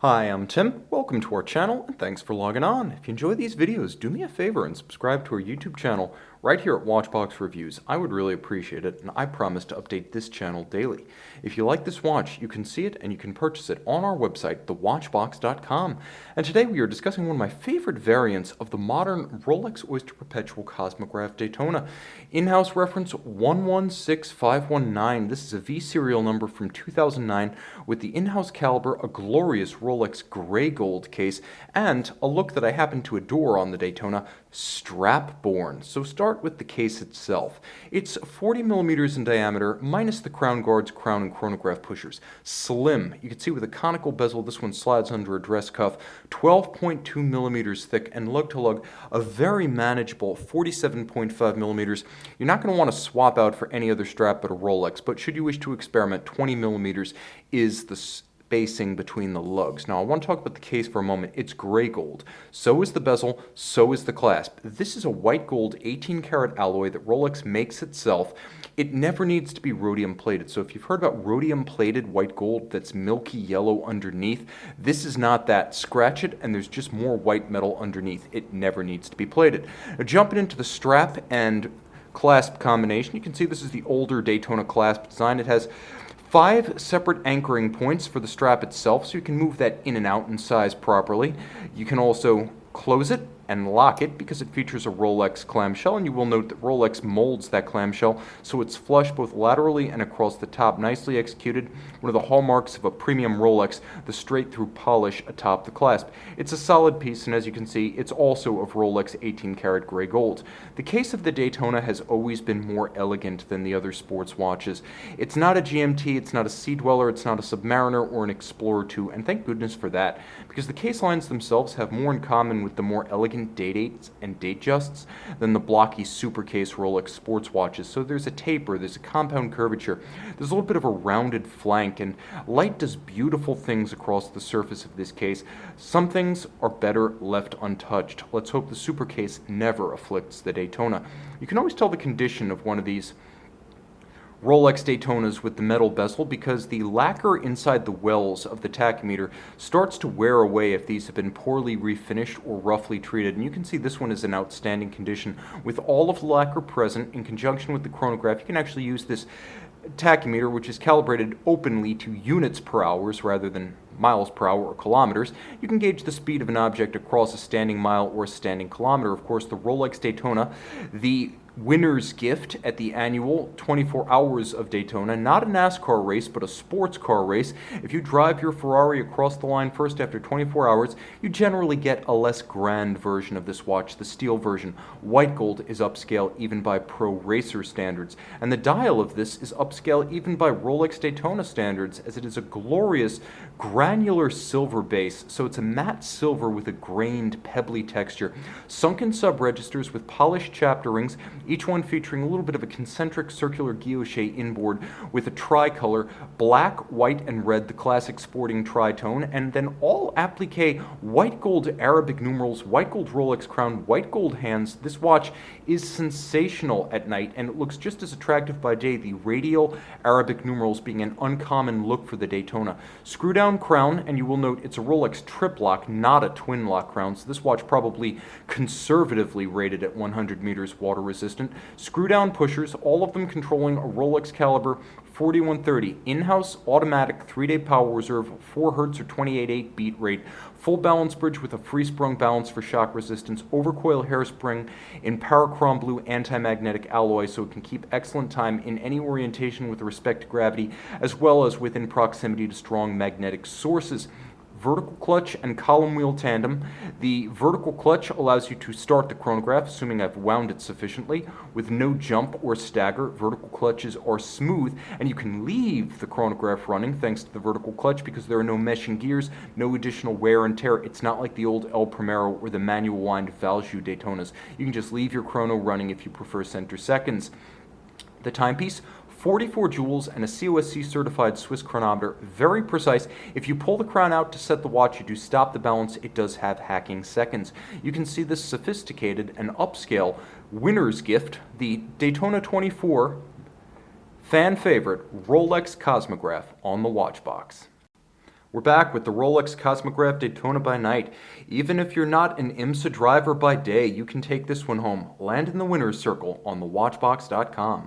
Hi, I'm Tim. Welcome to our channel and thanks for logging on. If you enjoy these videos, do me a favor and subscribe to our YouTube channel right here at Watchbox Reviews. I would really appreciate it, and I promise to update this channel daily. If you like this watch, you can see it and you can purchase it on our website, thewatchbox.com. And today we are discussing one of my favorite variants of the modern Rolex Oyster Perpetual Cosmograph Daytona. In-house reference 116519. This is a V serial number from 2009 with the in-house caliber, a glorious Rolex gray gold case, and a look that I happen to adore on the Daytona, strap-borne. So start with the case itself. It's 40 millimeters in diameter, minus the crown guards, crown and chronograph pushers. Slim. You can see with a conical bezel, this one slides under a dress cuff. 12.2 millimeters thick, and lug-to-lug, a very manageable 47.5 millimeters. You're not going to want to swap out for any other strap but a Rolex, but should you wish to experiment, 20 millimeters is the spacing between the lugs. Now I want to talk about the case for a moment. It's gray gold. So is the bezel, so is the clasp. This is a white gold 18 karat alloy that Rolex makes itself. It never needs to be rhodium plated. So if you've heard about rhodium plated white gold that's milky yellow underneath, this is not that. Scratch it and there's just more white metal underneath. It never needs to be plated. Now, jumping into the strap and clasp combination, you can see this is the older Daytona Clasp design. It has 5 separate anchoring points for the strap itself, so you can move that in and out in size properly. You can also close it and lock it because it features a Rolex clamshell, and you will note that Rolex molds that clamshell so it's flush both laterally and across the top. Nicely executed. One of the hallmarks of a premium Rolex, the straight through polish atop the clasp. It's a solid piece, and as you can see, it's also of Rolex 18 karat gray gold. The case of the Daytona has always been more elegant than the other sports watches. It's not a GMT, it's not a Sea Dweller, it's not a Submariner or an Explorer 2, and thank goodness for that, because the case lines themselves have more in common with the more elegant date-8s and Datejusts than the blocky supercase Rolex sports watches. So there's a taper, there's a compound curvature, there's a little bit of a rounded flank, and light does beautiful things across the surface of this case. Some things are better left untouched. Let's hope the supercase never afflicts the Daytona. You can always tell the condition of one of these Rolex Daytonas with the metal bezel because the lacquer inside the wells of the tachymeter starts to wear away if these have been poorly refinished or roughly treated. And you can see this one is in outstanding condition with all of the lacquer present. In conjunction with the chronograph, you can actually use this tachymeter, which is calibrated openly to units per hours rather than miles per hour or kilometers. You can gauge the speed of an object across a standing mile or a standing kilometer. Of course, the Rolex Daytona, the winner's gift at the annual 24 Hours of Daytona, not a NASCAR race, but a sports car race. If you drive your Ferrari across the line first after 24 hours, you generally get a less grand version of this watch, the steel version. White gold is upscale even by pro racer standards, and the dial of this is upscale even by Rolex Daytona standards, as it is a glorious granular silver base, so it's a matte silver with a grained, pebbly texture. Sunken sub-registers with polished chapter rings, each one featuring a little bit of a concentric circular guilloche inboard with a tricolor, black, white, and red, the classic sporting tritone, and then all applique white gold Arabic numerals, white gold Rolex crown, white gold hands. This watch is sensational at night, and it looks just as attractive by day, the radial Arabic numerals being an uncommon look for the Daytona. Screw down crown, and you will note it's a Rolex trip lock, not a twin lock crown, so this watch probably conservatively rated at 100 meters water resistant. Screw down pushers, all of them controlling a Rolex caliber 4130, in-house automatic 3-day power reserve, 4 Hz or 28.8 beat rate, full balance bridge with a free-sprung balance for shock resistance, overcoil hairspring in parachrom blue anti-magnetic alloy so it can keep excellent time in any orientation with respect to gravity, as well as within proximity to strong magnetic sources. Vertical clutch and column wheel tandem. The vertical clutch allows you to start the chronograph, assuming I've wound it sufficiently, with no jump or stagger. Vertical clutches are smooth, and you can leave the chronograph running thanks to the vertical clutch because there are no meshing gears, no additional wear and tear. It's not like the old El Primero or the manual wind Valjoux Daytonas. You can just leave your chrono running if you prefer center seconds. The timepiece, 44 jewels and a COSC certified Swiss chronometer, very precise. If you pull the crown out to set the watch, you do stop the balance, it does have hacking seconds. You can see this sophisticated and upscale winner's gift, the Daytona 24 fan favorite Rolex Cosmograph on the watch box. We're back with the Rolex Cosmograph Daytona by night. Even if you're not an IMSA driver by day, you can take this one home. Land in the winner's circle on thewatchbox.com.